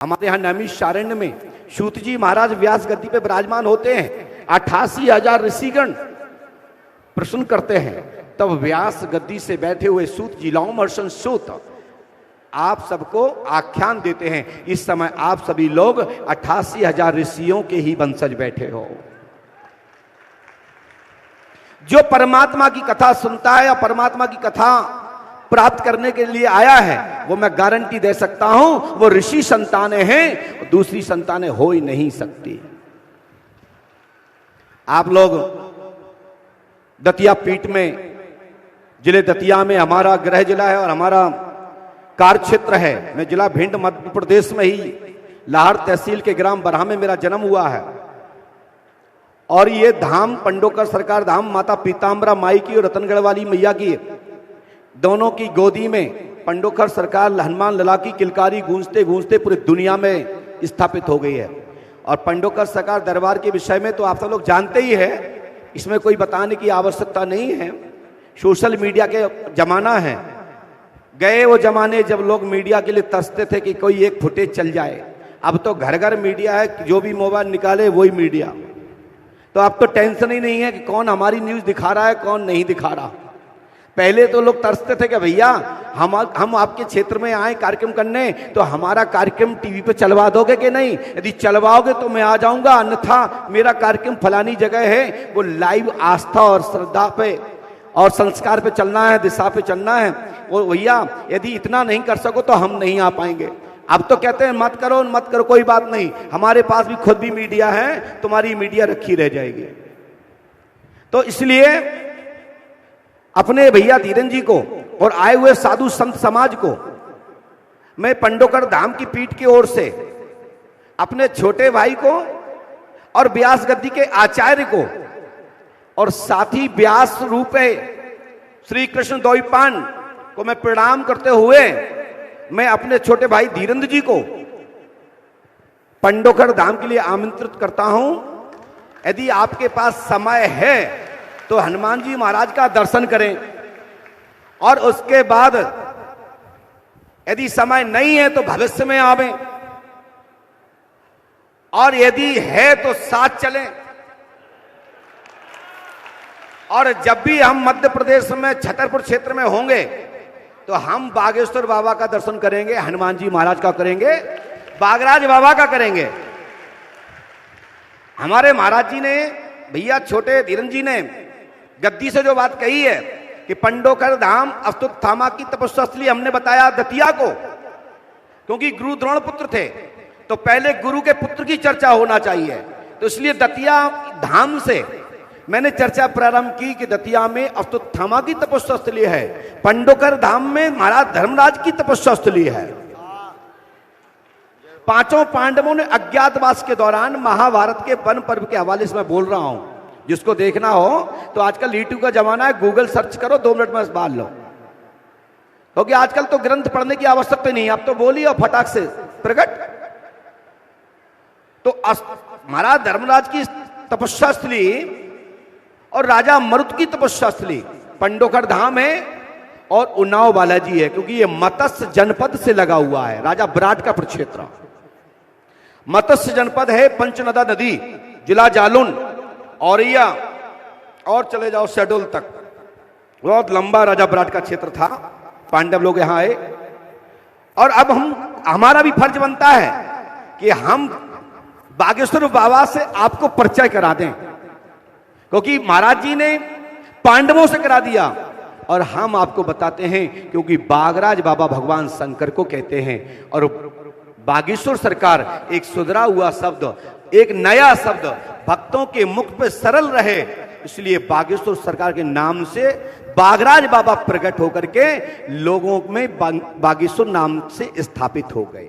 हमारे यहाँ नैमिषारण्य में सूत जी महाराज व्यास गद्दी पे विराजमान होते हैं, 88,000 ऋषिगण प्रश्न करते हैं, तब व्यास गद्दी से बैठे हुए सूत जी, लौमहर्षण सूत, आप सबको आख्यान देते हैं, इस समय आप सभी लोग 88,000 ऋषियों के ही वंशज बैठे हो। जो परमात्मा की कथा सुनता है या परमात्मा की कथा प्राप्त करने के लिए आया है, वो मैं गारंटी दे सकता हूं, वो ऋषि संतानें हैं, दूसरी संतानें हो ही नहीं सकती। आप लोग दतिया पीठ में, जिले दतिया में हमारा गृह जिला है और हमारा कार्य क्षेत्र है। मैं जिला भिंड मध्य प्रदेश में ही लाहड़ तहसील के ग्राम बरहा में मेरा जन्म हुआ है। और ये धाम पंडोकर सरकार धाम माता पीताम्बरा माई की और रतनगढ़ वाली मैया की, दोनों की गोदी में पंडोकर सरकार हनुमान लला की किलकारी गूंजते गूंजते पूरी दुनिया में स्थापित हो गई है। और पंडोकर सरकार दरबार के विषय में तो आप सब लोग जानते ही है, इसमें कोई बताने की आवश्यकता नहीं है। सोशल मीडिया के जमाना है, गए वो जमाने जब लोग मीडिया के लिए तरसते थे कि कोई एक फुटेज चल जाए। अब तो घर घर मीडिया है, जो भी मोबाइल निकाले वही मीडिया। तो अब तो टेंशन ही नहीं है कि कौन हमारी न्यूज दिखा रहा है कौन नहीं दिखा रहा। पहले तो लोग तरसते थे कि भैया हम आपके क्षेत्र में आए कार्यक्रम करने, तो हमारा कार्यक्रम टीवी पे चलवा दोगे कि नहीं? यदि चलवाओगे तो मैं आ जाऊंगा, अन्यथा मेरा कार्यक्रम फलानी जगह है, वो लाइव आस्था और श्रद्धा पे और संस्कार पे चलना है, दिशा पे चलना है। वो भैया यदि इतना नहीं कर सको तो हम नहीं आ पाएंगे। अब तो कहते हैं मत करो मत करो, कोई बात नहीं, हमारे पास भी खुद भी मीडिया है, तुम्हारी मीडिया रखी रह जाएगी। तो इसलिए अपने भैया धीरेन्द्र जी को और आए हुए साधु संत समाज को मैं पंडोकर धाम की पीठ की ओर से, अपने छोटे भाई को और व्यास गद्दी के आचार्य को और साथी व्यास रूपे श्री कृष्ण द्वैपायन को मैं प्रणाम करते हुए मैं अपने छोटे भाई धीरेन्द्र जी को पंडोकर धाम के लिए आमंत्रित करता हूं। यदि आपके पास समय है तो हनुमान जी महाराज का दर्शन करें, और उसके बाद यदि समय नहीं है तो भविष्य में आवें, और यदि है तो साथ चलें। और जब भी हम मध्य प्रदेश में छतरपुर क्षेत्र में होंगे तो हम बागेश्वर बाबा का दर्शन करेंगे, हनुमान जी महाराज का करेंगे, बागराज बाबा का करेंगे। हमारे महाराज जी ने, भैया छोटे धीरेन्द्र जी ने गद्दी से जो बात कही है कि पंडोकर धाम अस्तुत्थामा की तपस्या स्थली, हमने बताया दतिया को, क्योंकि गुरु द्रोण पुत्र थे तो पहले गुरु के पुत्र की चर्चा होना चाहिए। तो इसलिए दतिया धाम से मैंने चर्चा प्रारंभ की कि दतिया में अस्तुत्थामा की तपस्या स्थली है, पंडोकर धाम में महाराज धर्मराज की तपस्या स्थली है। पांचों पांडवों ने अज्ञातवास के दौरान महाभारत के वन पर्व के हवाले से मैं बोल रहा हूं, जिसको देखना हो तो आजकल यूट्यूब का जमाना है, गूगल सर्च करो, 2 मिनट में बाल लो, क्योंकि आजकल तो ग्रंथ पढ़ने की आवश्यकता नहीं, आप तो बोलिए और फटाक से प्रकट। तो महाराज धर्मराज की तपस्या स्थली और राजा मरुत की तपस्या स्थली पंडोकर धाम है और उन्नाव बालाजी है, क्योंकि ये मत्स्य जनपद से लगा हुआ है, राजा विराट का प्रक्षेत्र। मत्स्य जनपद है, पंचनदा नदी, जिला जालौन, औरैया और चले जाओ शहडोल तक, बहुत लंबा राजा विराट का क्षेत्र था। पांडव लोग यहां आए और अब हमारा भी फर्ज बनता है कि हम बागेश्वर बाबा से आपको परिचय करा दें, क्योंकि महाराज जी ने पांडवों से करा दिया और हम आपको बताते हैं, क्योंकि बागराज बाबा भगवान शंकर को कहते हैं। और बागेश्वर सरकार एक सुधरा हुआ शब्द, एक नया शब्द भक्तों के मुख पे सरल रहे, इसलिए बागेश्वर सरकार के नाम से बागराज बाबा प्रकट होकर के लोगों में बागेश्वर नाम से स्थापित हो गए।